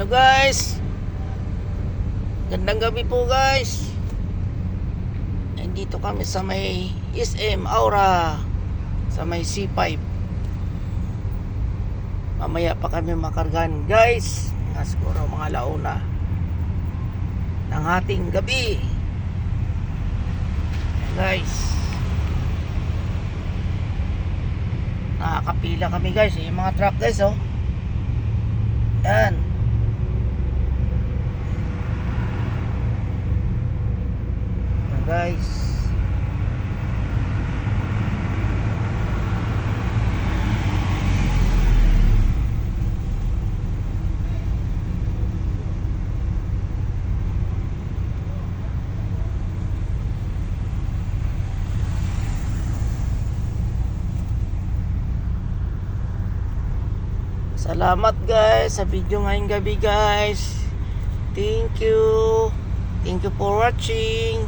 Hello guys, gandang gabi po guys. Nandito kami sa may SM Aura, sa may C5. Mamaya pa kami makargan guys, siguro mga launa ng ating gabi guys. Nakakapila kami guys, yung mga truck guys oh. Yan. Yan guys. Salamat guys sa video ngayong gabi guys. Thank you for watching.